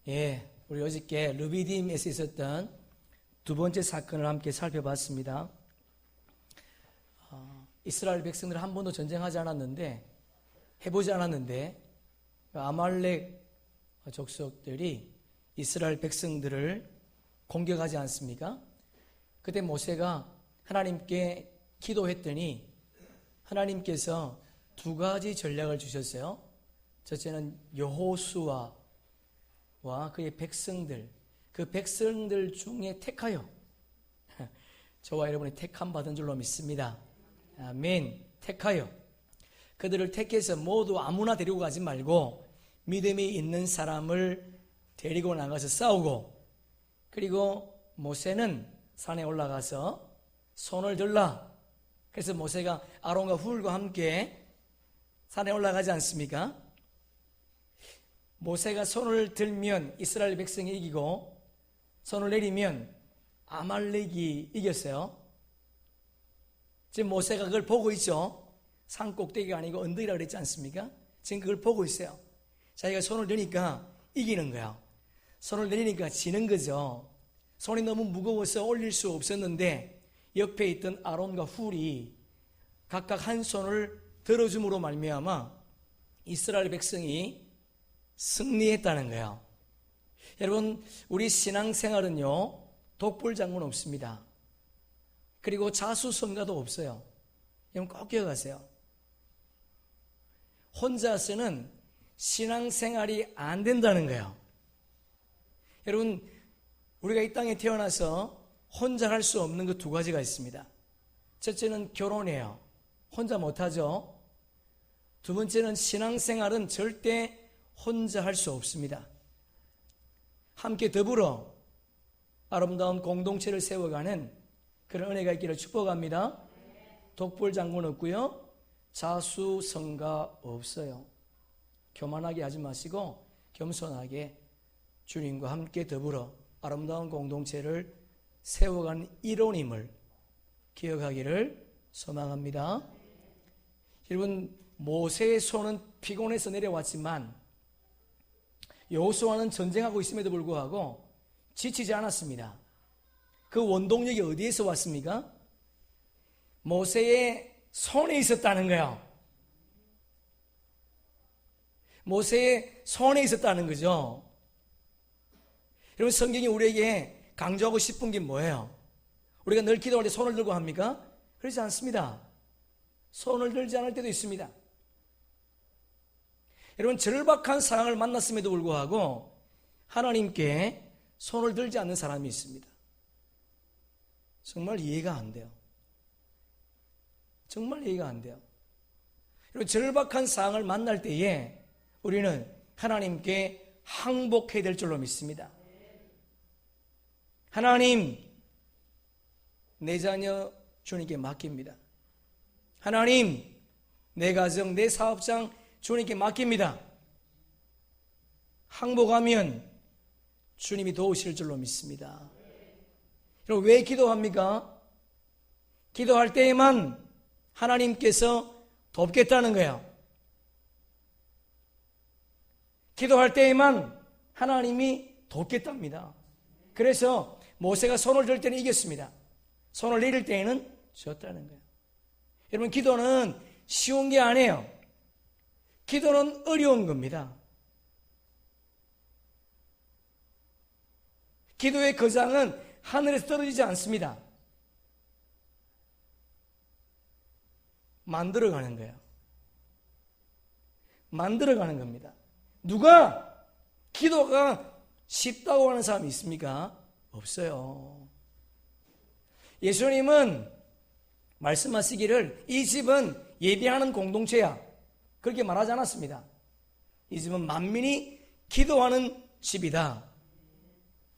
우리 어저께 르비딤에서 있었던 두 번째 사건을 함께 살펴봤습니다. 이스라엘 백성들은 한 번도 전쟁하지 않았는데, 해보지 않았는데, 아말렉 족속들이 이스라엘 백성들을 공격하지 않습니까? 그때 모세가 하나님께 기도했더니 하나님께서 두 가지 전략을 주셨어요. 첫째는 여호수아와 그의 백성들, 그 백성들 중에 택하여, 저와 여러분이 택함 받은 줄로 믿습니다. 아멘. 택하여 그들을 택해서 모두 아무나 데리고 가지 말고 믿음이 있는 사람을 데리고 나가서 싸우고, 그리고 모세는 산에 올라가서 손을 들라. 그래서 모세가 아론과 훌과 함께 산에 올라가지 않습니까? 모세가 손을 들면 이스라엘 백성이 이기고, 손을 내리면 아말렉이 이겼어요. 지금 모세가 그걸 보고 있죠. 산 꼭대기가 아니고 언덕이라고 그랬지 않습니까? 지금 그걸 보고 있어요. 자기가 손을 드니까 이기는 거야. 손을 내리니까 지는 거죠. 손이 너무 무거워서 올릴 수 없었는데 옆에 있던 아론과 훌이 각각 한 손을 들어줌으로 말미암아 이스라엘 백성이 승리했다는 거예요. 여러분, 우리 신앙생활은요, 독불장군 없습니다. 그리고 자수성가도 없어요. 여러분 꼭 기억하세요. 혼자서는 신앙생활이 안 된다는 거예요. 여러분, 우리가 이 땅에 태어나서 혼자 할 수 없는 그 두 가지가 있습니다. 첫째는 결혼이에요. 혼자 못하죠. 두 번째는 신앙생활은 절대 혼자 할 수 없습니다. 함께 더불어 아름다운 공동체를 세워가는 그런 은혜가 있기를 축복합니다. 독불장군 없고요, 자수성가 없어요. 교만하게 하지 마시고 겸손하게 주님과 함께 더불어 아름다운 공동체를 세워가는 일원임을 기억하기를 소망합니다. 여러분, 모세의 손은 피곤해서 내려왔지만 여호수아는 전쟁하고 있음에도 불구하고 지치지 않았습니다. 그 원동력이 어디에서 왔습니까? 모세의 손에 있었다는 거예요. 모세의 손에 있었다는 거죠. 여러분, 성경이 우리에게 강조하고 싶은 게 뭐예요? 우리가 늘 기도할 때 손을 들고 합니까? 그렇지 않습니다. 손을 들지 않을 때도 있습니다. 여러분, 절박한 상황을 만났음에도 불구하고 하나님께 손을 들지 않는 사람이 있습니다. 정말 이해가 안 돼요. 정말 이해가 안 돼요. 여러분, 절박한 상황을 만날 때에 우리는 하나님께 항복해야 될 줄로 믿습니다. 하나님, 내 자녀 주님께 맡깁니다. 하나님, 내 가정, 내 사업장 주님께 맡깁니다. 항복하면 주님이 도우실 줄로 믿습니다. 여러분, 왜 기도합니까? 기도할 때에만 하나님께서 돕겠다는 거예요. 기도할 때에만 하나님이 돕겠답니다. 그래서 모세가 손을 들 때는 이겼습니다. 손을 내릴 때에는 졌다는 거예요. 여러분, 기도는 쉬운 게 아니에요. 기도는 어려운 겁니다. 기도의 거장은 하늘에서 떨어지지 않습니다. 만들어가는 거예요. 만들어가는 겁니다. 누가 기도가 쉽다고 하는 사람이 있습니까? 없어요. 예수님은 말씀하시기를 이 집은 예배하는 공동체야, 그렇게 말하지 않았습니다. 이 집은 만민이 기도하는 집이다.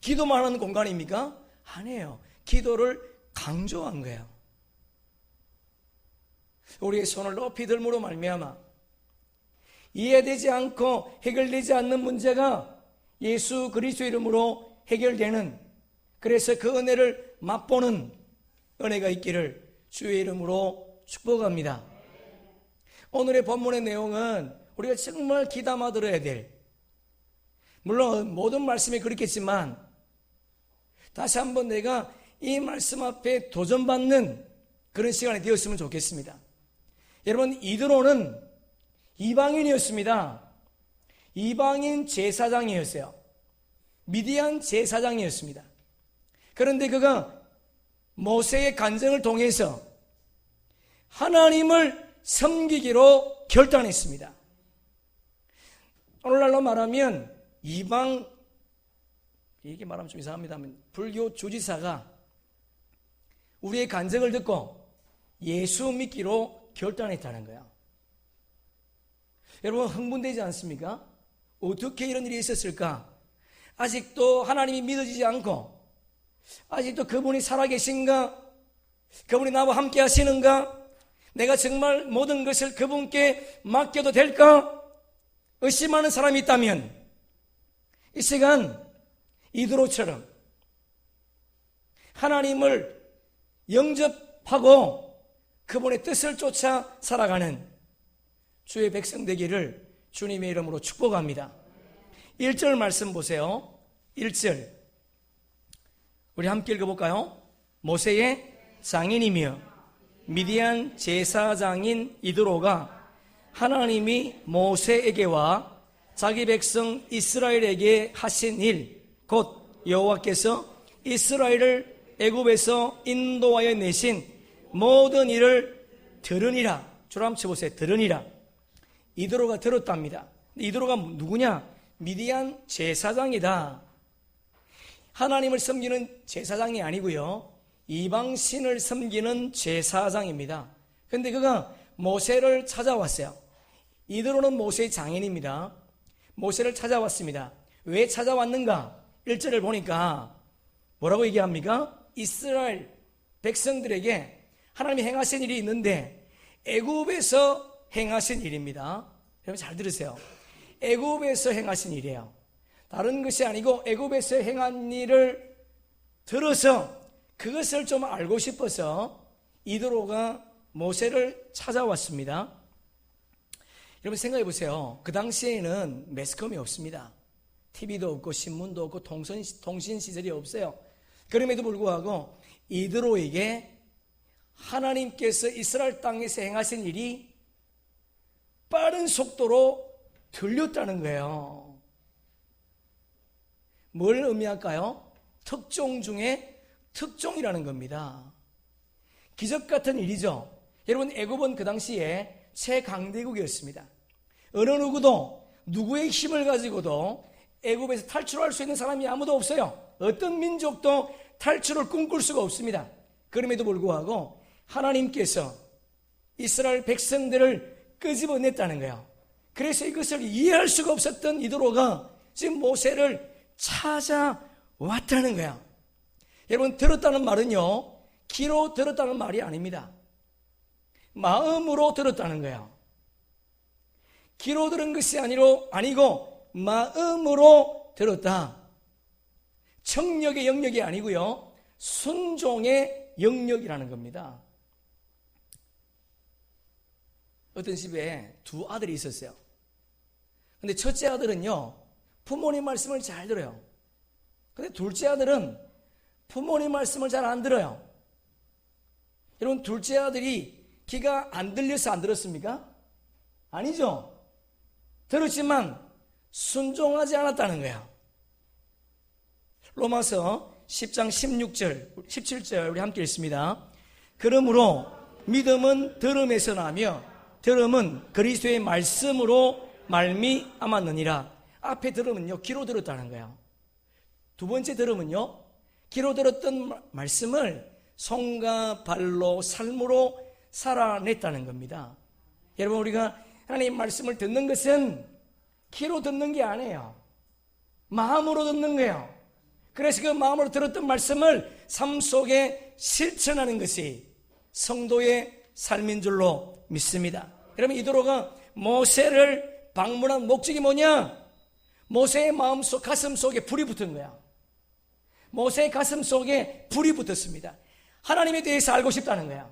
기도만 하는 공간입니까? 아니에요. 기도를 강조한 거예요. 우리의 손을 높이 들므로 말미암아 이해되지 않고 해결되지 않는 문제가 예수 그리스도 이름으로 해결되는, 그래서 그 은혜를 맛보는 은혜가 있기를 주의 이름으로 축복합니다. 오늘의 본문의 내용은 우리가 정말 귀담아 들어야 될, 물론 모든 말씀이 그렇겠지만 다시 한번 내가 이 말씀 앞에 도전받는 그런 시간이 되었으면 좋겠습니다. 여러분, 이드로는 이방인이었습니다. 이방인 제사장이었어요. 미디안 제사장이었습니다. 그런데 그가 모세의 간증을 통해서 하나님을 섬기기로 결단했습니다. 오늘날로 말하면 이방, 이게 말하면 좀 이상합니다만 불교 주지사가 우리의 간증을 듣고 예수 믿기로 결단했다는 거예요. 여러분, 흥분되지 않습니까? 어떻게 이런 일이 있었을까? 아직도 하나님이 믿어지지 않고 아직도 그분이 살아계신가? 그분이 나와 함께 하시는가? 내가 정말 모든 것을 그분께 맡겨도 될까? 의심하는 사람이 있다면 이 시간 이드로처럼 하나님을 영접하고 그분의 뜻을 쫓아 살아가는 주의 백성 되기를 주님의 이름으로 축복합니다. 1절 말씀 보세요. 1절 우리 함께 읽어볼까요? 모세의 장인이며 미디안 제사장인 이드로가 하나님이 모세에게와 자기 백성 이스라엘에게 하신 일, 곧 여호와께서 이스라엘을 애굽에서 인도하여 내신 모든 일을 들으니라. 줄 한번 쳐보세요. 들으니라. 이드로가 들었답니다. 이드로가 누구냐? 미디안 제사장이다. 하나님을 섬기는 제사장이 아니고요, 이방신을 섬기는 제사장입니다. 그런데 그가 모세를 찾아왔어요. 이드로는 모세의 장인입니다. 모세를 찾아왔습니다. 왜 찾아왔는가? 1절을 보니까 뭐라고 얘기합니까? 이스라엘 백성들에게 하나님이 행하신 일이 있는데 애굽에서 행하신 일입니다. 여러분 잘 들으세요. 애굽에서 행하신 일이에요. 다른 것이 아니고 애굽에서 행한 일을 들어서 그것을 좀 알고 싶어서 이드로가 모세를 찾아왔습니다. 여러분 생각해 보세요. 그 당시에는 매스컴이 없습니다. TV도 없고 신문도 없고 통신 시절이 없어요. 그럼에도 불구하고 이드로에게 하나님께서 이스라엘 땅에서 행하신 일이 빠른 속도로 들렸다는 거예요. 뭘 의미할까요? 특종 중에 특종이라는 겁니다. 기적 같은 일이죠. 여러분, 애굽은 그 당시에 최강대국이었습니다. 어느 누구도 누구의 힘을 가지고도 애굽에서 탈출할 수 있는 사람이 아무도 없어요. 어떤 민족도 탈출을 꿈꿀 수가 없습니다. 그럼에도 불구하고 하나님께서 이스라엘 백성들을 끄집어냈다는 거예요. 그래서 이것을 이해할 수가 없었던 이드로가 지금 모세를 찾아왔다는 거야. 여러분, 들었다는 말은요, 귀로 들었다는 말이 아닙니다. 마음으로 들었다는 거야. 귀로 들은 것이 아니고 마음으로 들었다. 청력의 영역이 아니고요, 순종의 영역이라는 겁니다. 어떤 집에 두 아들이 있었어요. 근데 첫째 아들은요, 부모님 말씀을 잘 들어요. 근데 둘째 아들은 부모님 말씀을 잘 안 들어요. 여러분, 둘째 아들이 귀가 안 들려서 안 들었습니까? 아니죠. 들었지만 순종하지 않았다는 거야. 로마서 10장 16절, 17절 우리 함께 읽습니다. 그러므로 믿음은 들음에서 나며 들음은 그리스도의 말씀으로 말미암았느니라. 앞에 들음은요, 귀로 들었다는 거예요. 두 번째 들음은요, 귀로 들었던 말씀을 손과 발로 삶으로 살아냈다는 겁니다. 여러분, 우리가 하나님 말씀을 듣는 것은 귀로 듣는 게 아니에요. 마음으로 듣는 거예요. 그래서 그 마음으로 들었던 말씀을 삶 속에 실천하는 것이 성도의 삶인 줄로 믿습니다. 여러분, 이드로가 모세를 방문한 목적이 뭐냐? 모세의 마음속 가슴 속에 불이 붙은 거야. 모세의 가슴 속에 불이 붙었습니다. 하나님에 대해서 알고 싶다는 거야.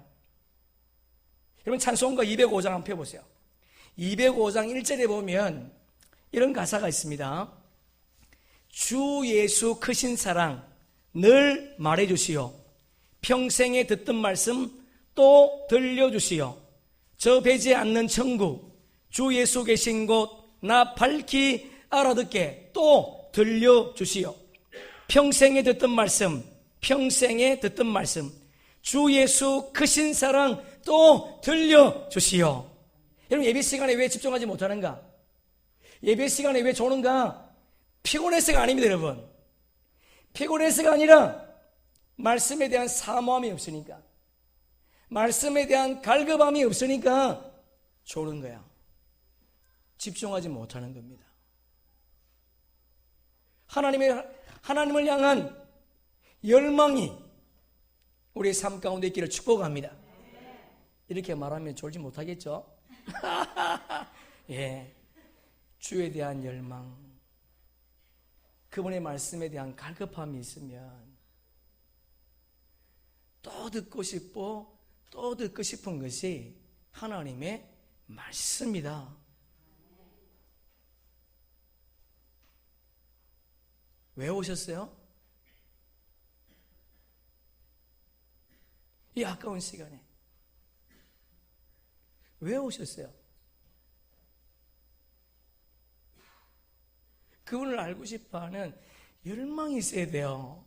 여러분, 찬송가 205장 한번 펴보세요. 205장 1절에 보면 이런 가사가 있습니다. 주 예수 크신 사랑 늘 말해주시오. 평생에 듣던 말씀 또 들려주시오. 저 배지 않는 천국 주 예수 계신 곳 나 밝히 알아듣게 또 들려주시오. 평생에 듣던 말씀, 평생에 듣던 말씀, 주 예수 크신 사랑 또 들려주시오. 여러분, 예배 시간에 왜 집중하지 못하는가? 예배 시간에 왜 조는가? 피곤해서가 아닙니다, 여러분. 피곤해서가 아니라 말씀에 대한 사모함이 없으니까, 말씀에 대한 갈급함이 없으니까 조는 거야. 집중하지 못하는 겁니다. 하나님을 향한 열망이 우리의 삶 가운데 있기를 축복합니다. 이렇게 말하면 졸지 못하겠죠? 예, 주에 대한 열망, 그분의 말씀에 대한 갈급함이 있으면 또 듣고 싶고 또 듣고 싶은 것이 하나님의 말씀이다. 왜 오셨어요? 이 아까운 시간에 왜 오셨어요? 그분을 알고 싶어하는 열망이 있어야 돼요.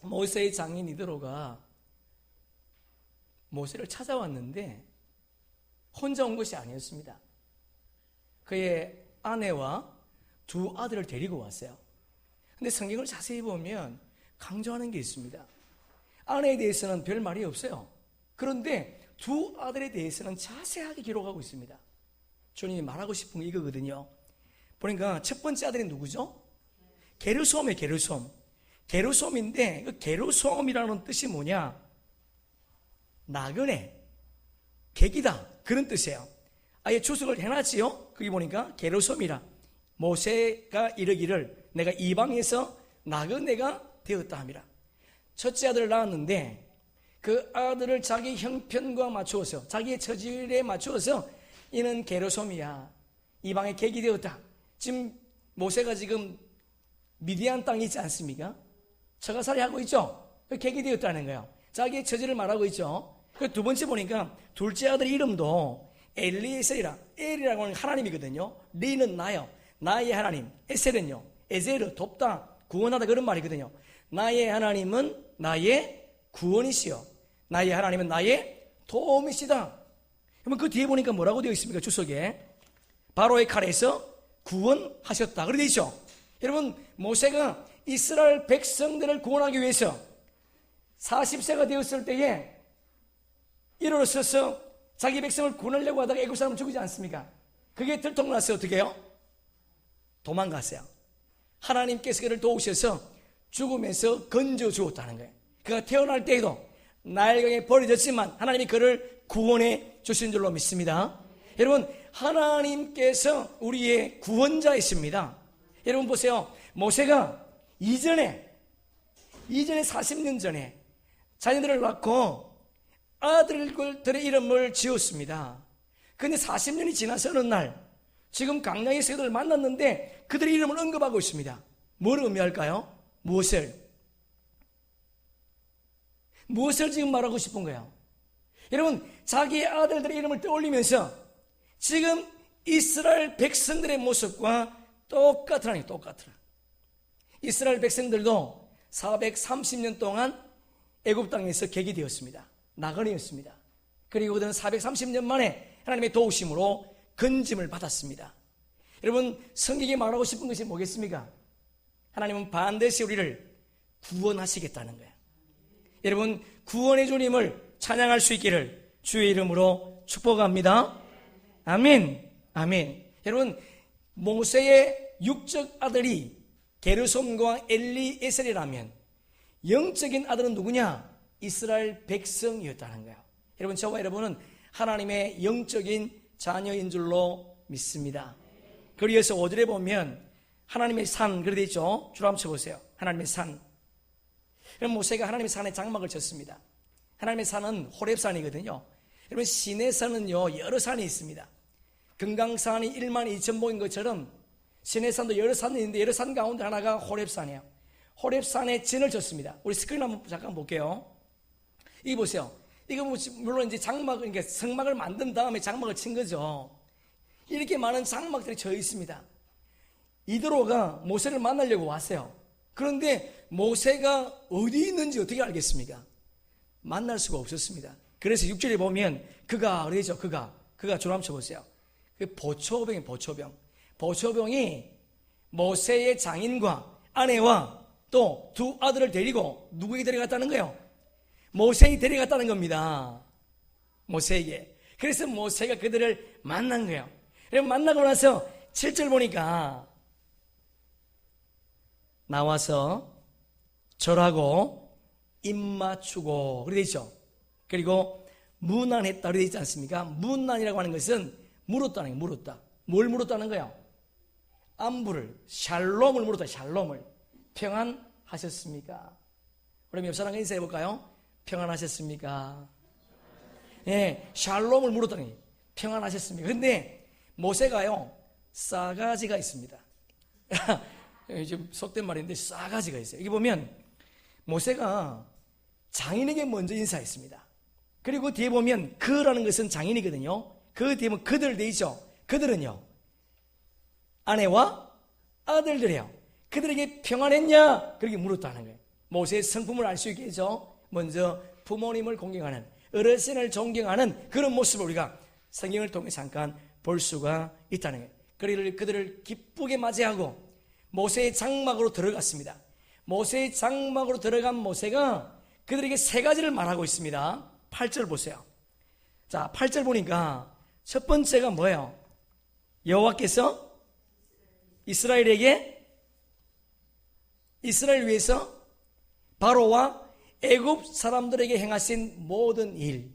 모세의 장인 이드로가 모세를 찾아왔는데 혼자 온 것이 아니었습니다. 그의 아내와 두 아들을 데리고 왔어요. 근데 성경을 자세히 보면 강조하는 게 있습니다. 아내에 대해서는 별 말이 없어요. 그런데 두 아들에 대해서는 자세하게 기록하고 있습니다. 주님이 말하고 싶은 게 이거거든요. 보니까 첫 번째 아들이 누구죠? 게르솜이에요. 게르솜인데 그 게르솜이라는 뜻이 뭐냐? 나그네, 객이다, 그런 뜻이에요. 아예 주석을 해놨지요. 거기 보니까 게르솜이라. 모세가 이르기를 내가 이방에서 나그네가 되었다 함이라. 첫째 아들을 낳았는데 그 아들을 자기 형편과 맞추어서, 자기의 처질에 맞추어서 이는 게르솜이야, 이방의 객이 되었다. 지금 모세가 지금 미디안 땅이 있지 않습니까? 처가살이 하고 있죠. 그 객이 되었다는 거예요. 자기의 처지를 말하고 있죠. 그 두 번째 보니까 둘째 아들 이름도 엘리에셀이라. 엘이라고 하는 하나님이거든요. 리는 나요, 나의 하나님. 에셀은요, 에제르, 돕다, 구원하다, 그런 말이거든요. 나의 하나님은 나의 구원이시여, 나의 하나님은 나의 도움이시다. 그러면 그 뒤에 보니까 뭐라고 되어 있습니까? 주석에 바로의 칼에서 구원하셨다, 그렇게 되어 있죠. 여러분, 모세가 이스라엘 백성들을 구원하기 위해서 40세가 되었을 때에 일어서서 자기 백성을 구원하려고 하다가 애굽 사람을 죽이지 않습니까? 그게 들통나서 어떻게 해요? 도망갔어요. 하나님께서 그를 도우셔서 죽음에서 건져 주었다는 거예요. 그가 태어날 때에도 나일강에 버려졌지만 하나님이 그를 구원해 주신 줄로 믿습니다. 여러분, 하나님께서 우리의 구원자이십니다. 여러분 보세요. 모세가 이전에 40년 전에 자녀들을 낳고 아들들의 이름을 지었습니다. 그런데 40년이 지나서 어느 날 지금 강량에서 그들을 만났는데 그들의 이름을 언급하고 있습니다. 뭘 의미할까요? 무엇을 지금 말하고 싶은 거예요? 여러분, 자기의 아들들의 이름을 떠올리면서 지금 이스라엘 백성들의 모습과 똑같으라니, 똑같으라. 이스라엘 백성들도 430년 동안 애굽 땅에서 객이 되었습니다. 나그네였습니다. 그리고 그들은 430년 만에 하나님의 도우심으로 건짐을 받았습니다. 여러분, 성경이 말하고 싶은 것이 뭐겠습니까? 하나님은 반드시 우리를 구원하시겠다는 거예요. 여러분, 구원의 주님을 찬양할 수 있기를 주의 이름으로 축복합니다. 아멘, 아멘. 여러분, 모세의 육적 아들이 게르솜과 엘리에셀이라면 영적인 아들은 누구냐? 이스라엘 백성이었다는 거예요. 여러분, 저와 여러분은 하나님의 영적인 자녀인 줄로 믿습니다. 그래서 5절에 보면 하나님의 산, 그래 되어 있죠? 줄 한번 쳐보세요. 하나님의 산. 그럼 모세가 하나님의 산에 장막을 쳤습니다. 하나님의 산은 호렙산이거든요. 여러분, 시내산은요 여러 산이 있습니다. 금강산이 12,000봉인 것처럼 시내산도 여러 산이 있는데 여러 산 가운데 하나가 호렙산이에요. 호렙산에 진을 쳤습니다. 우리 스크린 한번 잠깐 볼게요. 이 보세요. 이거 물론 이제 장막을, 그러니까 성막을 만든 다음에 장막을 친 거죠. 이렇게 많은 장막들이 져 있습니다. 이드로가 모세를 만나려고 왔어요. 그런데 모세가 어디 있는지 어떻게 알겠습니까? 만날 수가 없었습니다. 그래서 6절에 보면 그가 그러죠. 그가 줄 한번 쳐보세요. 그 보초병이 보초병이 모세의 장인과 아내와 또 두 아들을 데리고 누구에게 데려갔다는 거예요? 모세에게 데려갔다는 겁니다. 모세에게. 그래서 모세가 그들을 만난 거예요. 그래서 만나고 나서 7절 보니까 나와서 절하고 입 맞추고 그래 있죠. 그리고 문안했다 그래 있지 않습니까? 문안이라고 하는 것은 물었다는 거예요. 물었다. 뭘 물었다는 거예요? 안부를, 샬롬을 물었다. 샬롬을. 평안하셨습니까? 우리 옆 사람과 인사해 볼까요? 평안하셨습니까? 예, 샬롬을 물었다는 거예요. 평안하셨습니까? 근데 모세가요 싸가지가 있습니다. 좀 속된 말인데 싸가지가 있어요. 여기 보면 모세가 장인에게 먼저 인사했습니다. 그리고 뒤에 보면 그라는 것은 장인이거든요. 그 뒤에 보면 그들 돼 있죠. 그들은요 아내와 아들들이에요. 그들에게 평안했냐? 그렇게 물었다는 거예요. 모세의 성품을 알 수 있게 해서 먼저 부모님을 공경하는, 어르신을 존경하는 그런 모습을 우리가 성경을 통해 잠깐 볼 수가 있다는 거예요. 그들을 기쁘게 맞이하고 모세의 장막으로 들어갔습니다. 모세의 장막으로 들어간 모세가 그들에게 세 가지를 말하고 있습니다. 8절 보세요. 자, 8절 보니까 첫 번째가 뭐예요? 여호와께서 이스라엘 위해서 바로와 애굽 사람들에게 행하신 모든 일.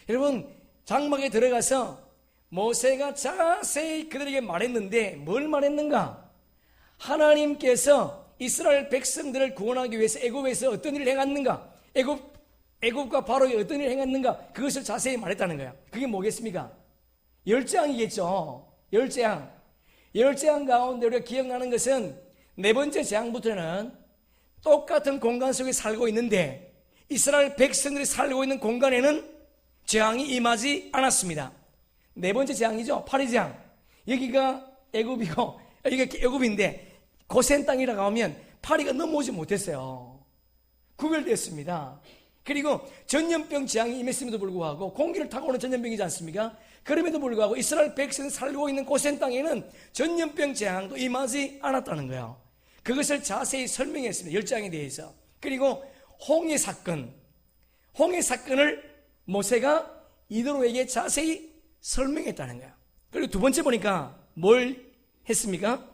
여러분, 장막에 들어가서 모세가 자세히 그들에게 말했는데 뭘 말했는가? 하나님께서 이스라엘 백성들을 구원하기 위해서 애굽에서 어떤 일을 행했는가? 애굽과 바로에 어떤 일을 행했는가? 그것을 자세히 말했다는 거야. 그게 뭐겠습니까? 열재앙이겠죠. 열재앙 가운데 우리가 기억나는 것은 네 번째 재앙부터는 똑같은 공간 속에 살고 있는데 이스라엘 백성들이 살고 있는 공간에는 재앙이 임하지 않았습니다. 네 번째 재앙이죠. 파리 재앙. 여기가 애굽이고 여기가 애굽인데 고센 땅이라고 하면 파리가 넘어오지 못했어요. 구별됐습니다. 그리고 전염병 재앙이 임했음에도 불구하고 공기를 타고 오는 전염병이지 않습니까? 그럼에도 불구하고 이스라엘 백성이 살고 있는 고센 땅에는 전염병 재앙도 임하지 않았다는 거예요. 그것을 자세히 설명했습니다. 열재앙에 대해서. 그리고 홍해 사건을 모세가 이드로에게 자세히 설명했다는 거예요. 그리고 두 번째 보니까 뭘 했습니까?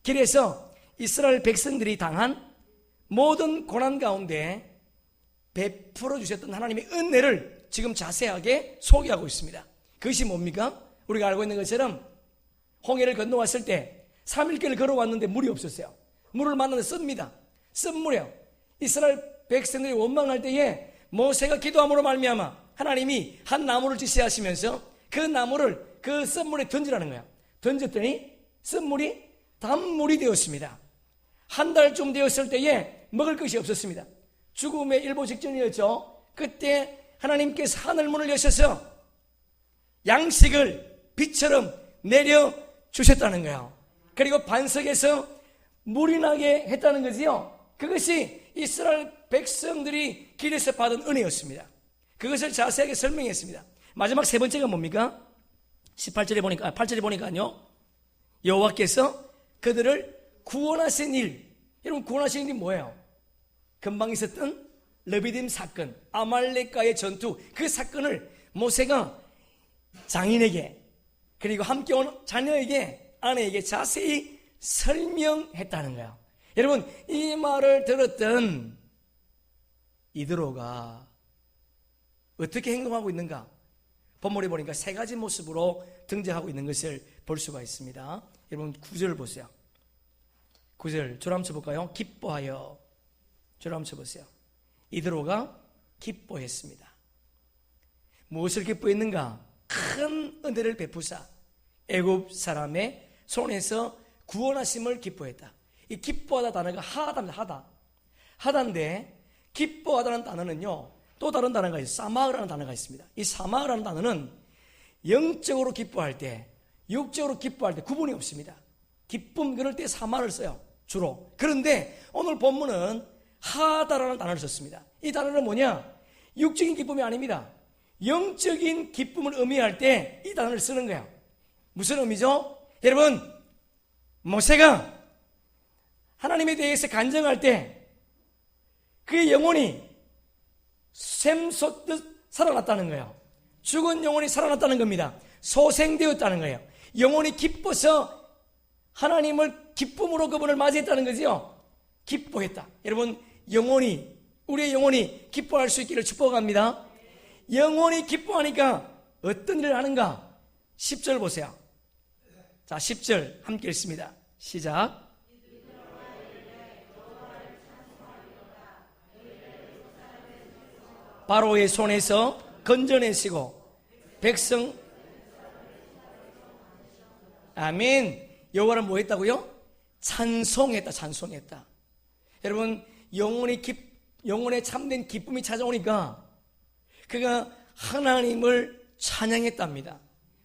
길에서 이스라엘 백성들이 당한 모든 고난 가운데 베풀어 주셨던 하나님의 은혜를 지금 자세하게 소개하고 있습니다. 그것이 뭡니까? 우리가 알고 있는 것처럼 홍해를 건너왔을 때 3일길을 걸어왔는데 물이 없었어요. 물을 만나서 씁니다. 쓴물이요. 이스라엘 백성들이 원망할 때에 모세가 기도함으로 말미암아 하나님이 한 나무를 지시하시면서 그 나무를 그 쓴물에 던지라는 거예요. 던졌더니 쓴물이 단물이 되었습니다. 한 달쯤 되었을 때에 먹을 것이 없었습니다. 죽음의 일보 직전이었죠. 그때 하나님께서 하늘문을 여셔서 양식을 빛처럼 내려주셨다는 거예요. 그리고 반석에서 물이 나게 했다는 거지요. 그것이 이스라엘 백성들이 길에서 받은 은혜였습니다. 그것을 자세하게 설명했습니다. 마지막 세 번째가 뭡니까? 8절에 보니까요. 여호와께서 그들을 구원하신 일. 여러분, 구원하신 일이 뭐예요? 금방 있었던 르비딤 사건, 아말렉과의 전투, 그 사건을 모세가 장인에게 그리고 함께 온 자녀에게, 아내에게 자세히 설명했다는 거예요. 여러분, 이 말을 들었던 이드로가 어떻게 행동하고 있는가? 본문에 보니까 세 가지 모습으로 등장하고 있는 것을 볼 수가 있습니다. 여러분, 9절 보세요. 9절 줄 한번 쳐볼까요? 기뻐하여. 줄 한번 쳐보세요. 이드로가 기뻐했습니다. 무엇을 기뻐했는가? 큰 은혜를 베푸사 애굽 사람의 손에서 구원하심을 기뻐했다. 이 기뻐하다 단어가 하다입니다. 하다인데 기뻐하다는 단어는요, 또 다른 단어가 있어요. 사마흐라는 단어가 있습니다. 이 사마흐라는 단어는 영적으로 기뻐할 때, 육적으로 기뻐할 때 구분이 없습니다. 기쁨 그럴 때 사마를 써요, 주로. 그런데 오늘 본문은 하다라는 단어를 썼습니다. 이 단어는 뭐냐? 육적인 기쁨이 아닙니다. 영적인 기쁨을 의미할 때 이 단어를 쓰는 거예요. 무슨 의미죠? 여러분, 모세가 하나님에 대해서 간증할 때 그의 영혼이 샘솟듯 살아났다는 거예요. 죽은 영혼이 살아났다는 겁니다. 소생되었다는 거예요. 영혼이 기뻐서 하나님을 기쁨으로 그분을 맞이했다는 거죠. 기뻐했다. 여러분, 우리의 영혼이 기뻐할 수 있기를 축복합니다. 영혼이 기뻐하니까 어떤 일을 하는가? 10절 보세요. 자, 10절 함께 읽습니다. 시작. 바로의 손에서 건져내시고 백성, 아멘. 여호와를 뭐 했다고요? 찬송했다. 여러분, 영혼에 참된 기쁨이 찾아오니까 그가 하나님을 찬양했답니다.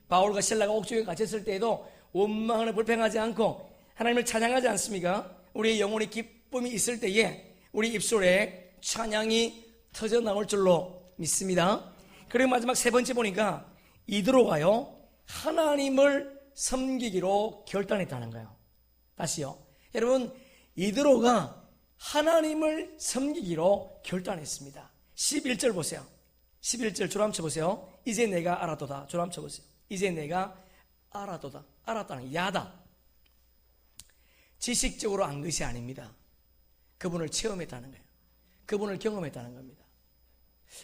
바울과 실라가 옥중에 갇혔을 때에도 원망을 불평하지 않고 하나님을 찬양하지 않습니까? 우리의 영혼의 기쁨이 있을 때에 우리 입술에 찬양이 터져 나올 줄로 믿습니다. 그리고 마지막 세 번째 보니까 이드로가요, 하나님을 섬기기로 결단했다는 거예요. 다시요. 여러분, 이드로가 하나님을 섬기기로 결단했습니다. 11절 보세요. 11절 줄 한번 쳐보세요. 이제 내가 알아도다. 줄 한번 쳐보세요. 이제 내가 알아도다. 알았다는 야다. 지식적으로 안 것이 아닙니다. 그분을 체험했다는 거예요. 그분을 경험했다는 겁니다.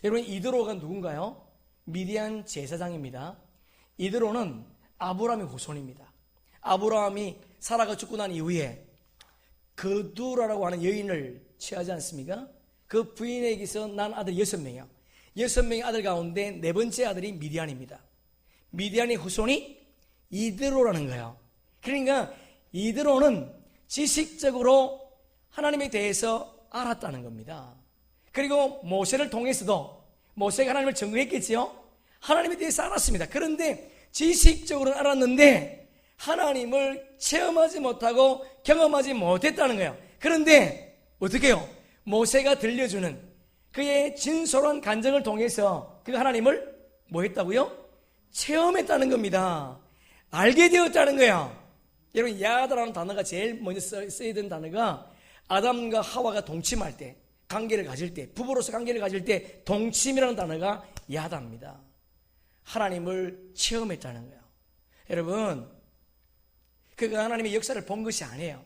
여러분, 이드로가 누군가요? 미디안 제사장입니다. 이드로는 아브라함의 후손입니다. 아브라함이 사라가 죽고 난 이후에 그두라라고 하는 여인을 취하지 않습니까? 그 부인에게서 난 아들 6명이요. 6명의 아들 가운데 네 번째 아들이 미디안입니다. 미디안의 후손이 이드로라는 거예요. 그러니까 이드로는 지식적으로 하나님에 대해서 알았다는 겁니다. 그리고 모세를 통해서도 모세가 하나님을 증거했겠지요. 하나님에 대해서 알았습니다. 그런데 지식적으로는 알았는데 하나님을 체험하지 못하고 경험하지 못했다는 거예요. 그런데 어떻게 해요? 모세가 들려주는 그의 진솔한 간증을 통해서 그 하나님을 뭐 했다고요? 체험했다는 겁니다. 알게 되었다는 거예요. 여러분, 야다라는 단어가 제일 먼저 써야 되는 단어가 아담과 하와가 동침할 때, 관계를 가질 때, 부부로서 관계를 가질 때 동침이라는 단어가 야다입니다. 하나님을 체험했다는 거예요. 여러분, 그가 하나님의 역사를 본 것이 아니에요.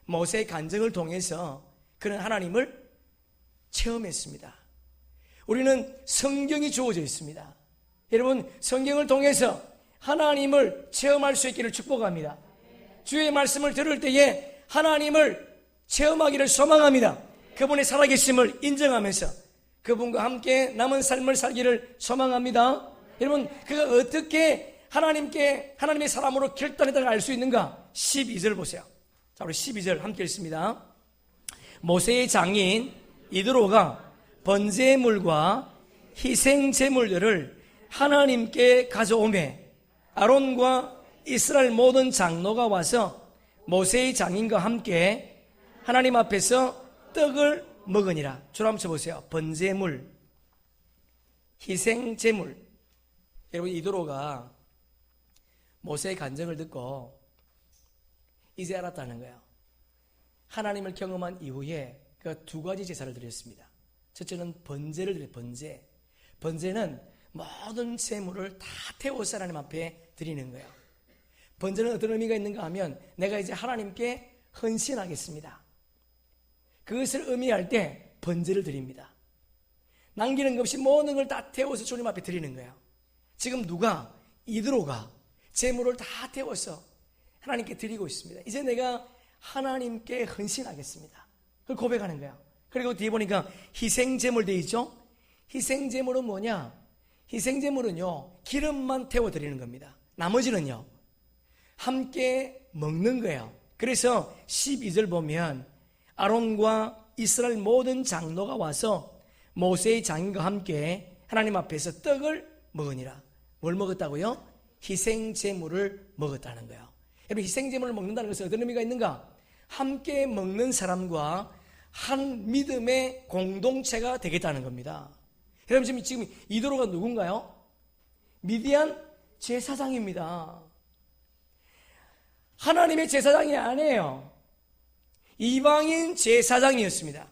모세의 간증을 통해서 그는 하나님을 체험했습니다. 우리는 성경이 주어져 있습니다. 여러분, 성경을 통해서 하나님을 체험할 수 있기를 축복합니다. 주의 말씀을 들을 때에 하나님을 체험하기를 소망합니다. 그분의 살아계심을 인정하면서 그분과 함께 남은 삶을 살기를 소망합니다. 여러분, 그가 어떻게 하나님의 사람으로 결단했다는 걸 알 수 있는가? 12절 보세요. 자, 우리 12절 함께 읽습니다. 모세의 장인 이드로가 번제물과 희생제물들을 하나님께 가져오매 아론과 이스라엘 모든 장로가 와서 모세의 장인과 함께 하나님 앞에서 떡을 먹으니라. 줄 한번 쳐보세요. 번제물, 희생제물. 여러분, 이드로가 모세의 간증을 듣고 이제 알았다는 거예요. 하나님을 경험한 이후에 그가 두 가지 제사를 드렸습니다. 첫째는 번제를 드려요. 번제는 모든 제물을 다 태워서 하나님 앞에 드리는 거예요. 번제는 어떤 의미가 있는가 하면 내가 이제 하나님께 헌신하겠습니다. 그것을 의미할 때 번제를 드립니다. 남기는 것 없이 모든 걸 다 태워서 주님 앞에 드리는 거예요. 지금 이드로가 제물을 다 태워서 하나님께 드리고 있습니다. 이제 내가 하나님께 헌신하겠습니다. 그걸 고백하는 거예요. 그리고 뒤에 보니까 희생제물 되어 있죠? 희생제물은 뭐냐? 희생제물은요, 기름만 태워드리는 겁니다. 나머지는요, 함께 먹는 거예요. 그래서 12절 보면 아론과 이스라엘 모든 장로가 와서 모세의 장인과 함께 하나님 앞에서 떡을 먹으니라. 뭘 먹었다고요? 희생제물을 먹었다는 거예요. 여러분, 희생제물을 먹는다는 것은 어떤 의미가 있는가? 함께 먹는 사람과 한 믿음의 공동체가 되겠다는 겁니다. 여러분, 지금 이도로가 누군가요? 미디안 제사장입니다. 하나님의 제사장이 아니에요. 이방인 제사장이었습니다.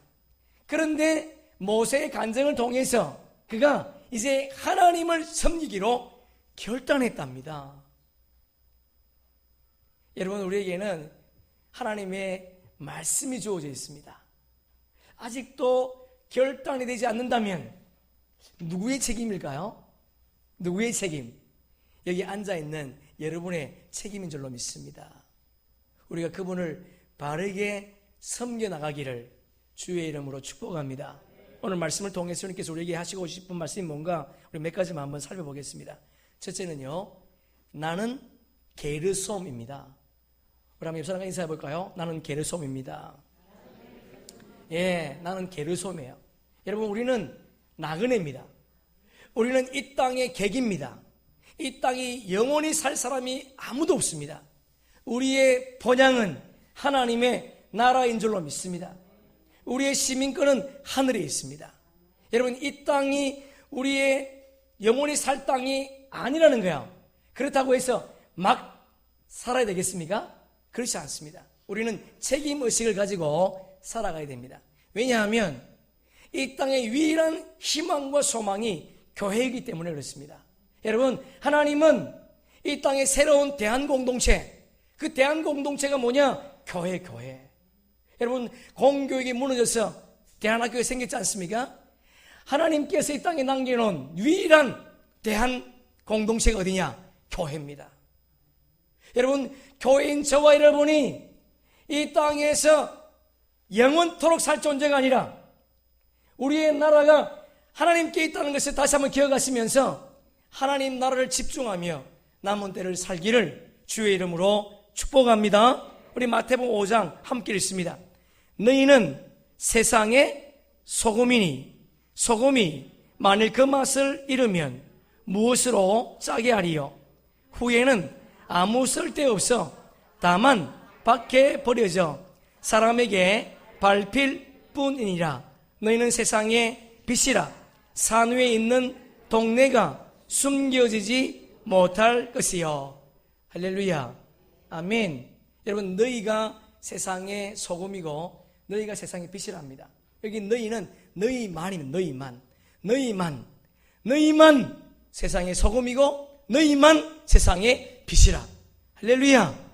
그런데 모세의 간증을 통해서 그가 이제 하나님을 섬기기로 결단했답니다. 여러분, 우리에게는 하나님의 말씀이 주어져 있습니다. 아직도 결단이 되지 않는다면 누구의 책임일까요? 누구의 책임? 여기 앉아있는 여러분의 책임인 줄로 믿습니다. 우리가 그분을 바르게 섬겨나가기를 주의 이름으로 축복합니다. 오늘 말씀을 통해서 주님께서 우리에게 하시고 싶은 말씀이 뭔가 우리 몇 가지만 한번 살펴보겠습니다. 첫째는요, 나는 게르솜입니다. 우리 한번 옆 사람과 인사해 볼까요? 나는 게르솜입니다. 예, 나는 게르솜이에요. 여러분, 우리는 나그네입니다. 우리는 이 땅의 객입니다. 이 땅이 영원히 살 사람이 아무도 없습니다. 우리의 본향은 하나님의 나라인 줄로 믿습니다. 우리의 시민권은 하늘에 있습니다. 여러분, 이 땅이 우리의 영원히 살 땅이 아니라는 거야. 그렇다고 해서 막 살아야 되겠습니까? 그렇지 않습니다. 우리는 책임의식을 가지고 살아가야 됩니다. 왜냐하면 이 땅의 유일한 희망과 소망이 교회이기 때문에 그렇습니다. 여러분, 하나님은 이 땅의 새로운 대한공동체, 그 대한공동체가 뭐냐? 교회. 여러분, 공교육이 무너져서 대한학교가 생겼지 않습니까? 하나님께서 이 땅에 남겨놓은 유일한 대한공동체가 어디냐? 교회입니다. 여러분, 교회인 저와 여러분이 이 땅에서 영원토록 살 존재가 아니라 우리의 나라가 하나님께 있다는 것을 다시 한번 기억하시면서 하나님 나라를 집중하며 남은 때를 살기를 주의 이름으로 축복합니다. 우리 마태복음 5장 함께 읽습니다. 너희는 세상의 소금이니 소금이 만일 그 맛을 잃으면 무엇으로 짜게 하리요? 후에는 아무 쓸데없어 다만 밖에 버려져 사람에게 밟힐 뿐이니라. 너희는 세상의 빛이라. 산 위에 있는 동네가 숨겨지지 못할 것이요. 할렐루야. 아멘. 여러분, 너희가 세상의 소금이고 너희가 세상의 빛이랍니다. 여기 너희는 너희만입니다. 너희만 세상의 소금이고 너희만 세상의 빛이라. 할렐루야.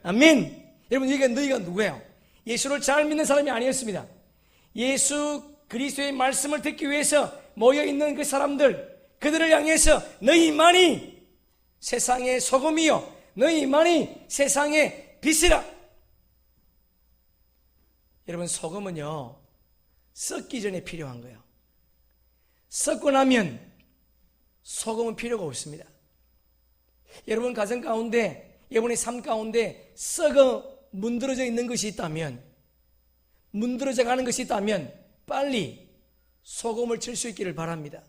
아멘. 여러분, 여기가 너희가 누구예요? 예수를 잘 믿는 사람이 아니었습니다. 예수 그리스도의 말씀을 듣기 위해서 모여있는 그 사람들, 그들을 향해서 너희만이 세상의 소금이요 너희만이 세상의 빛이라. 여러분, 소금은요 썩기 전에 필요한 거예요. 썩고 나면 소금은 필요가 없습니다. 여러분 가정 가운데, 여러분의 삶 가운데 썩어 문드러져 있는 것이 있다면, 문드러져 가는 것이 있다면 빨리 소금을 칠 수 있기를 바랍니다.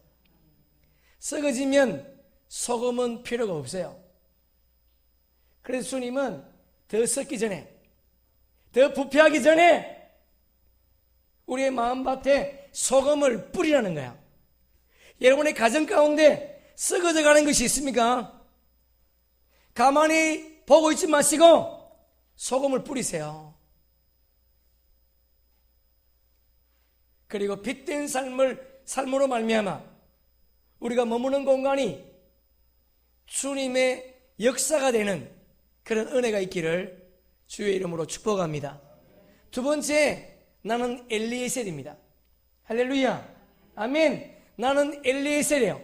썩어지면 소금은 필요가 없어요. 그래서 주님은 더 썩기 전에, 더 부패하기 전에 우리의 마음밭에 소금을 뿌리라는 거야. 여러분의 가정 가운데 썩어져 가는 것이 있습니까? 가만히 보고 있지 마시고 소금을 뿌리세요. 그리고 빛된 삶으로 말미암아 우리가 머무는 공간이 주님의 역사가 되는 그런 은혜가 있기를 주의 이름으로 축복합니다. 두 번째, 나는 엘리에셀입니다. 할렐루야. 아멘. 나는 엘리에셀이에요.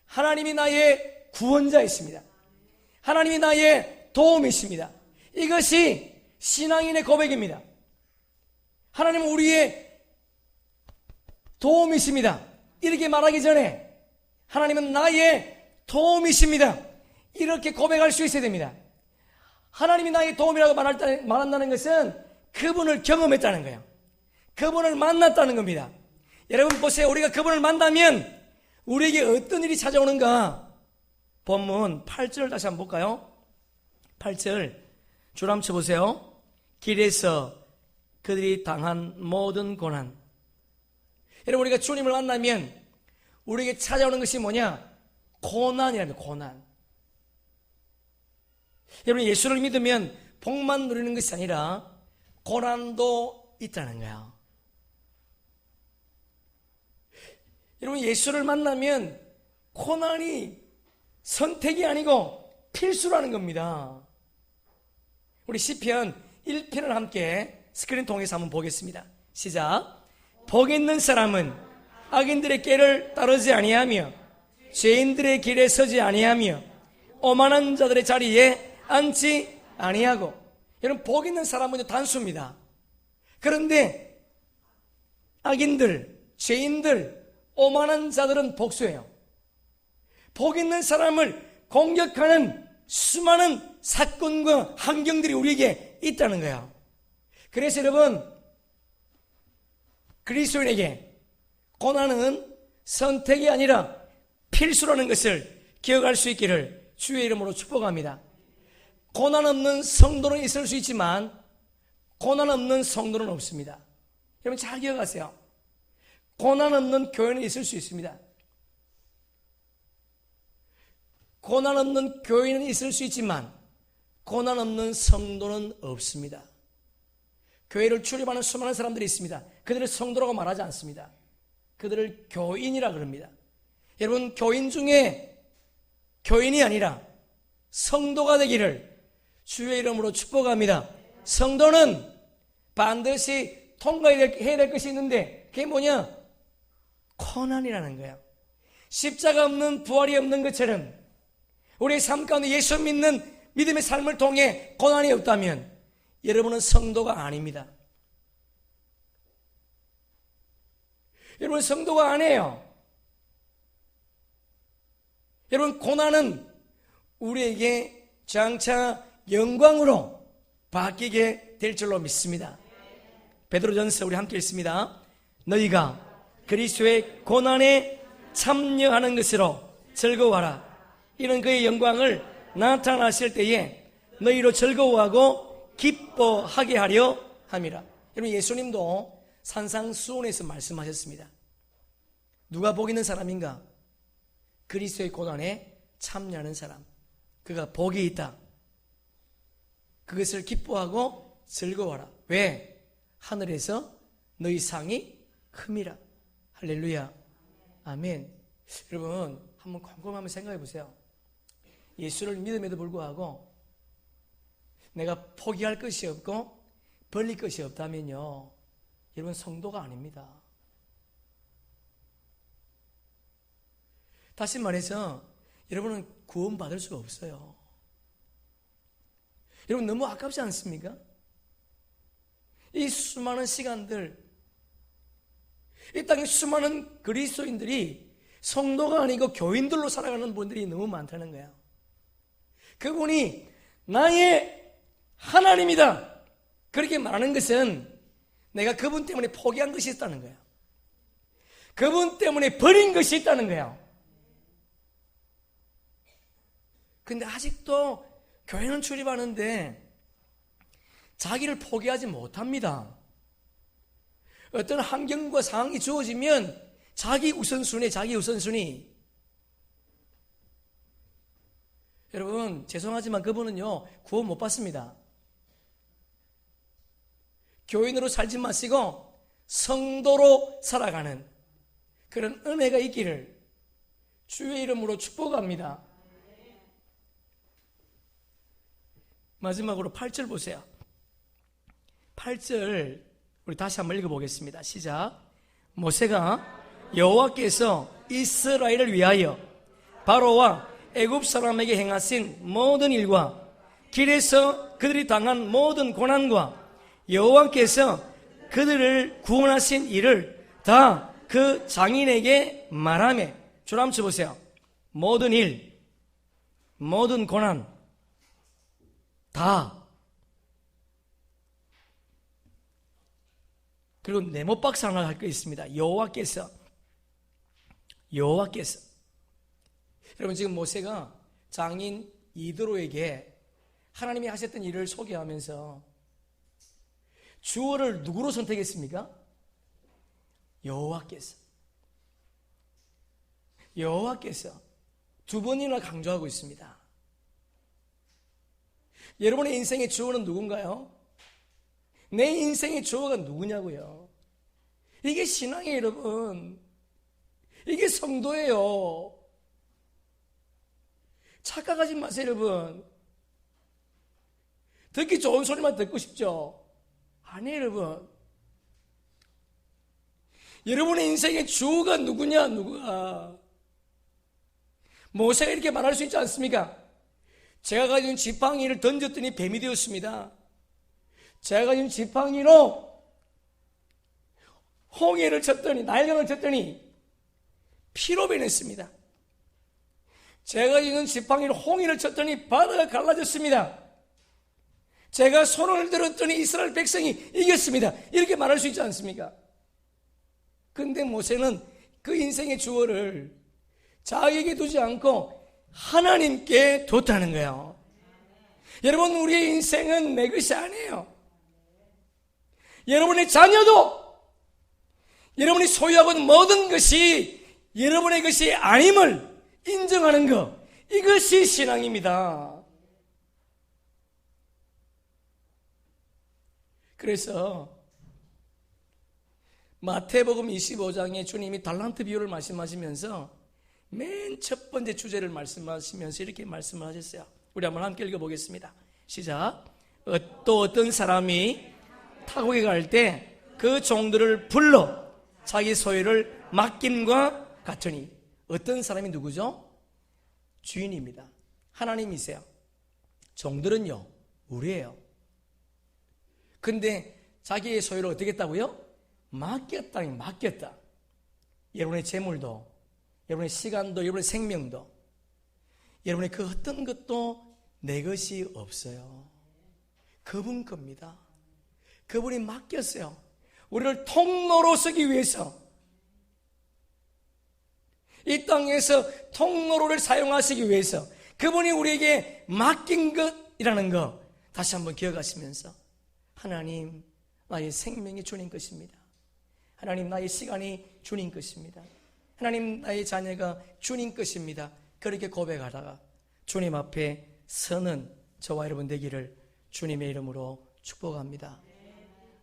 하나님이 나의 구원자이십니다. 하나님이 나의 도움이십니다. 이것이 신앙인의 고백입니다. 하나님은 우리의 도움이십니다. 이렇게 말하기 전에 하나님은 나의 도움이십니다. 이렇게 고백할 수 있어야 됩니다. 하나님이 나의 도움이라고 말한다는 것은 그분을 경험했다는 거예요. 그분을 만났다는 겁니다. 여러분 보세요. 우리가 그분을 만나면 우리에게 어떤 일이 찾아오는가? 본문 8절 다시 한번 볼까요? 8절 줄 한번 쳐보세요. 길에서 그들이 당한 모든 고난. 여러분 우리가 주님을 만나면 우리에게 찾아오는 것이 뭐냐? 고난이랍니다. 고난. 여러분 예수를 믿으면 복만 누리는 것이 아니라 고난도 있다는 거예요. 여러분 예수를 만나면 고난이 선택이 아니고 필수라는 겁니다. 우리 시편 1편을 함께 스크린 통해서 한번 보겠습니다. 시작. 복 있는 사람은 악인들의 길을 따르지 아니하며 죄인들의 길에 서지 아니하며 오만한 자들의 자리에 앉지 아니하고. 여러분 복 있는 사람은 단수입니다. 그런데 악인들, 죄인들, 오만한 자들은 복수예요. 복 있는 사람을 공격하는 수많은 사건과 환경들이 우리에게 있다는 거예요. 그래서 여러분 그리스도인에게 고난은 선택이 아니라 필수라는 것을 기억할 수 있기를 주의 이름으로 축복합니다. 고난 없는 성도는 있을 수 있지만 고난 없는 성도는 없습니다. 여러분 잘 기억하세요. 고난 없는 교회는 있을 수 있습니다. 고난 없는 교회는 있을 수 있지만 고난 없는 성도는 없습니다. 교회를 출입하는 수많은 사람들이 있습니다. 그들을 성도라고 말하지 않습니다. 그들을 교인이라 그럽니다. 여러분 교인 중에 교인이 아니라 성도가 되기를 주의 이름으로 축복합니다. 성도는 반드시 통과해야 될 것이 있는데 그게 뭐냐? 고난이라는 거야. 십자가 없는 부활이 없는 것처럼 우리의 삶 가운데 예수 믿는 믿음의 삶을 통해 고난이 없다면 여러분은 성도가 아닙니다. 여러분 성도가 아니에요. 여러분 고난은 우리에게 장차 영광으로 바뀌게 될 줄로 믿습니다. 베드로전서 우리 함께 읽습니다. 너희가 그리스도의 고난에 참여하는 것으로 즐거워하라. 이는 그의 영광을 나타나실 때에 너희로 즐거워하고 기뻐하게 하려 함이라. 여러분 예수님도 산상수훈에서 말씀하셨습니다. 누가 복 있는 사람인가? 그리스도의 고난에 참여하는 사람. 그가 복이 있다. 그것을 기뻐하고 즐거워하라. 왜? 하늘에서 너희 상이 큼이라. 할렐루야. 아멘. 여러분 한번 곰곰하면 생각해 보세요. 예수를 믿음에도 불구하고 내가 포기할 것이 없고 벌릴 것이 없다면요, 여러분 성도가 아닙니다. 다시 말해서 여러분은 구원받을 수가 없어요. 여러분 너무 아깝지 않습니까? 이 수많은 시간들, 이 땅에 수많은 그리스도인들이 성도가 아니고 교인들로 살아가는 분들이 너무 많다는 거예요. 그분이 나의 하나님이다 그렇게 말하는 것은 내가 그분 때문에 포기한 것이 있다는 거예요. 그분 때문에 버린 것이 있다는 거예요. 근데 아직도 교회는 출입하는데 자기를 포기하지 못합니다. 어떤 환경과 상황이 주어지면 자기 우선순위. 여러분 죄송하지만 그분은요 구원 못 받습니다. 교인으로 살지 마시고 성도로 살아가는 그런 은혜가 있기를 주의 이름으로 축복합니다. 마지막으로 8절 보세요. 8절 우리 다시 한번 읽어보겠습니다. 시작. 모세가 여호와께서 이스라엘을 위하여 바로와 애굽 사람에게 행하신 모든 일과 길에서 그들이 당한 모든 고난과 여호와께서 그들을 구원하신 일을 다 그 장인에게 말하며. 줄 한번 쳐보세요. 모든 일, 모든 고난 다, 그리고 네모박스 하나 할 거 있습니다. 여호와께서 여러분, 지금 모세가 장인 이드로에게 하나님이 하셨던 일을 소개하면서 주어를 누구로 선택했습니까? 여호와께서 두 번이나 강조하고 있습니다. 여러분의 인생의 주어는 누군가요? 내 인생의 주어가 누구냐고요? 이게 신앙이에요, 여러분. 이게 성도예요. 착각하지 마세요, 여러분. 듣기 좋은 소리만 듣고 싶죠? 아니에요, 여러분. 여러분의 인생의 주어가 누구냐, 누가? 모세가 이렇게 말할 수 있지 않습니까? 제가 가진 지팡이를 던졌더니 뱀이 되었습니다. 제가 가진 지팡이로 홍해를 쳤더니, 나일강을 쳤더니 피로 변했습니다. 제가 가진 지팡이로 홍해를 쳤더니 바다가 갈라졌습니다. 제가 손을 들었더니 이스라엘 백성이 이겼습니다. 이렇게 말할 수 있지 않습니까? 근데 모세는 그 인생의 주어를 자기에게 두지 않고 하나님께 뒀다는 거예요. 여러분, 우리의 인생은 내 것이 아니에요. 여러분의 자녀도, 여러분이 소유하고 있는 모든 것이 여러분의 것이 아님을 인정하는 것, 이것이 신앙입니다. 그래서 마태복음 25장에 주님이 달란트 비유를 말씀하시면서 맨 첫 번째 주제를 말씀하시면서 이렇게 말씀을 하셨어요. 우리 한번 함께 읽어보겠습니다. 시작. 또 어떤 사람이 타국에 갈 때 그 종들을 불러 자기 소유를 맡김과 같으니. 어떤 사람이 누구죠? 주인입니다. 하나님이세요. 종들은요, 우리예요. 근데 자기의 소유를 어떻게 했다고요? 맡겼다. 여러분의 재물도, 여러분의 시간도, 여러분의 생명도, 여러분의 그 어떤 것도 내 것이 없어요. 그분 겁니다. 그분이 맡겼어요. 우리를 통로로 쓰기 위해서, 이 땅에서 통로를 사용하시기 위해서 그분이 우리에게 맡긴 것이라는 거 다시 한번 기억하시면서, 하나님, 나의 생명이 주님 것입니다. 하나님, 나의 시간이 주님 것입니다. 하나님, 나의 자녀가 주님 것입니다. 그렇게 고백하다가 주님 앞에 서는 저와 여러분 되기를 주님의 이름으로 축복합니다.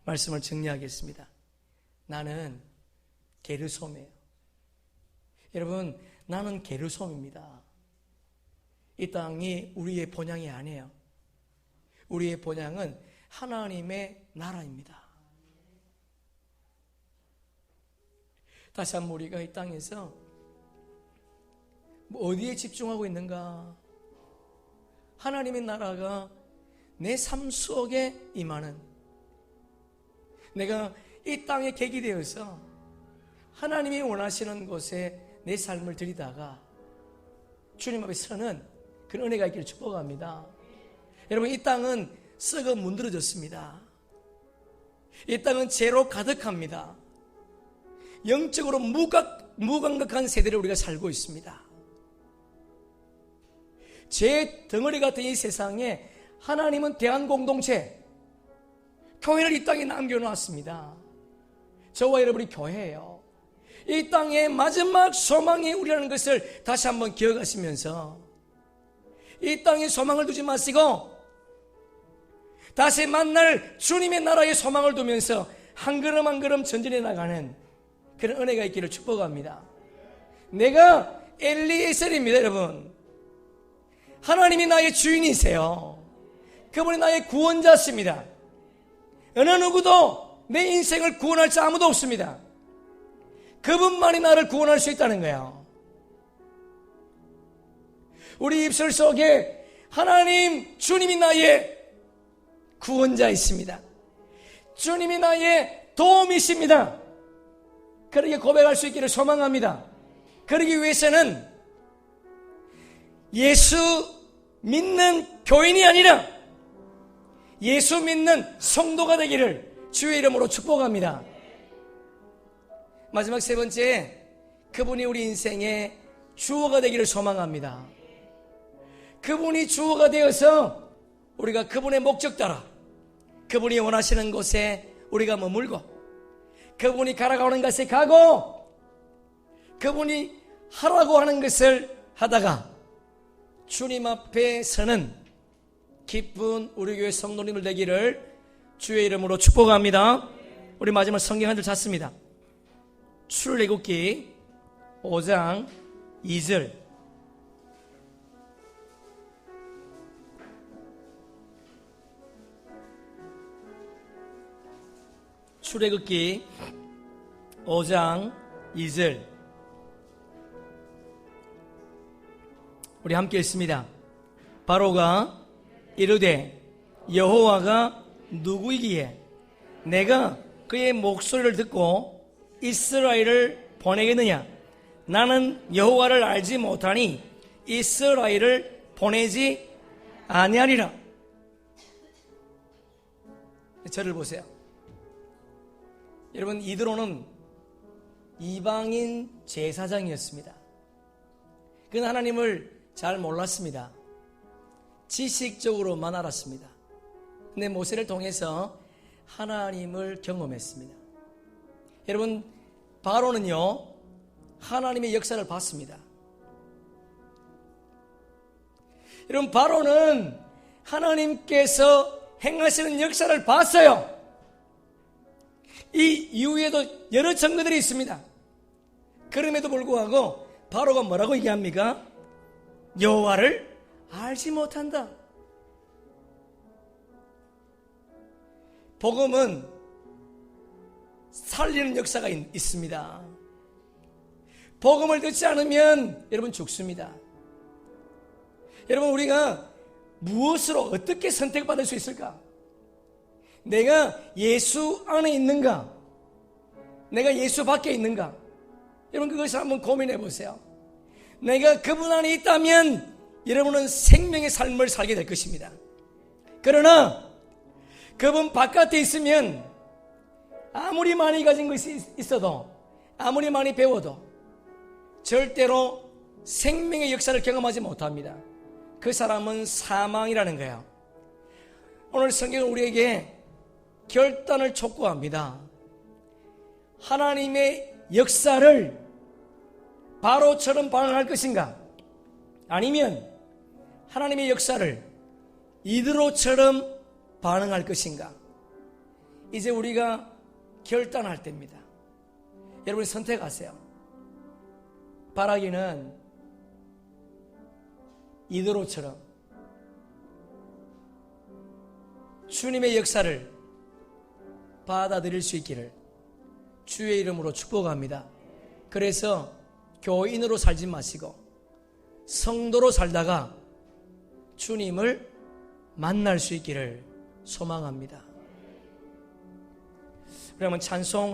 말씀을 정리하겠습니다. 나는 게르솜이에요. 여러분, 나는 게르솜입니다. 이 땅이 우리의 본향이 아니에요. 우리의 본향은 하나님의 나라입니다. 다시 한번 우리가 이 땅에서 어디에 집중하고 있는가? 하나님의 나라가 내 삶 속에 임하는, 내가 이 땅에 객이 되어서 하나님이 원하시는 곳에 내 삶을 드리다가 주님 앞에 서는 그런 은혜가 있기를 축복합니다. 여러분, 이 땅은 썩어 문드러졌습니다. 이 땅은 죄로 가득합니다. 영적으로 무감각한 세대를 우리가 살고 있습니다. 죄 덩어리 같은 이 세상에 하나님은 대한공동체, 교회를 이 땅에 남겨놓았습니다. 저와 여러분이 교회예요. 이 땅의 마지막 소망이 우리라는 것을 다시 한번 기억하시면서 이 땅에 소망을 두지 마시고 다시 만날 주님의 나라의 소망을 두면서 한 걸음 한 걸음 전진해 나가는 그런 은혜가 있기를 축복합니다. 내가 엘리에셀입니다, 여러분. 하나님이 나의 주인이세요. 그분이 나의 구원자십니다. 어느 누구도 내 인생을 구원할 자 아무도 없습니다. 그분만이 나를 구원할 수 있다는 거예요. 우리 입술 속에 하나님, 주님이 나의 구원자이십니다. 주님이 나의 도움이십니다. 그렇게 고백할 수 있기를 소망합니다. 그러기 위해서는 예수 믿는 교인이 아니라 예수 믿는 성도가 되기를 주의 이름으로 축복합니다. 마지막 세 번째, 그분이 우리 인생의 주어가 되기를 소망합니다. 그분이 주어가 되어서 우리가 그분의 목적 따라 그분이 원하시는 곳에 우리가 머물고, 그분이 가라고 것에 가고, 그분이 하라고 하는 것을 하다가 주님 앞에 서는 기쁜 우리 교회 성도님들 되기를 주의 이름으로 축복합니다. 우리 마지막 성경 한 줄 찾습니다. 출애굽기 5장 2절. 출애굽기 5장 2절. 우리 함께 읽습니다. 바로가 이르되 여호와가 누구이기에 내가 그의 목소리를 듣고 이스라엘을 보내겠느냐? 나는 여호와를 알지 못하니 이스라엘을 보내지 아니하리라. 저를 보세요. 여러분, 이드로는 이방인 제사장이었습니다. 그는 하나님을 잘 몰랐습니다. 지식적으로만 알았습니다. 근데 모세를 통해서 하나님을 경험했습니다. 여러분, 바로는요, 하나님의 역사를 봤습니다. 여러분, 바로는 하나님께서 행하시는 역사를 봤어요. 이 이후에도 여러 증거들이 있습니다. 그럼에도 불구하고 바로가 뭐라고 얘기합니까? 여호와를 알지 못한다. 복음은 살리는 역사가 있습니다. 복음을 듣지 않으면 여러분 죽습니다. 여러분, 우리가 무엇으로 어떻게 선택받을 수 있을까? 내가 예수 안에 있는가? 내가 예수 밖에 있는가? 여러분, 그것을 한번 고민해 보세요. 내가 그분 안에 있다면 여러분은 생명의 삶을 살게 될 것입니다. 그러나 그분 바깥에 있으면 아무리 많이 가진 것이 있어도, 아무리 많이 배워도 절대로 생명의 역사를 경험하지 못합니다. 그 사람은 사망이라는 거예요. 오늘 성경은 우리에게 결단을 촉구합니다. 하나님의 역사를 바로처럼 반응할 것인가? 아니면 하나님의 역사를 이드로처럼 반응할 것인가? 이제 우리가 결단할 때입니다. 여러분이 선택하세요. 바라기는 이드로처럼 주님의 역사를 받아들일 수 있기를 주의 이름으로 축복합니다. 그래서 교인으로 살지 마시고 성도로 살다가 주님을 만날 수 있기를 소망합니다. 그러면 찬송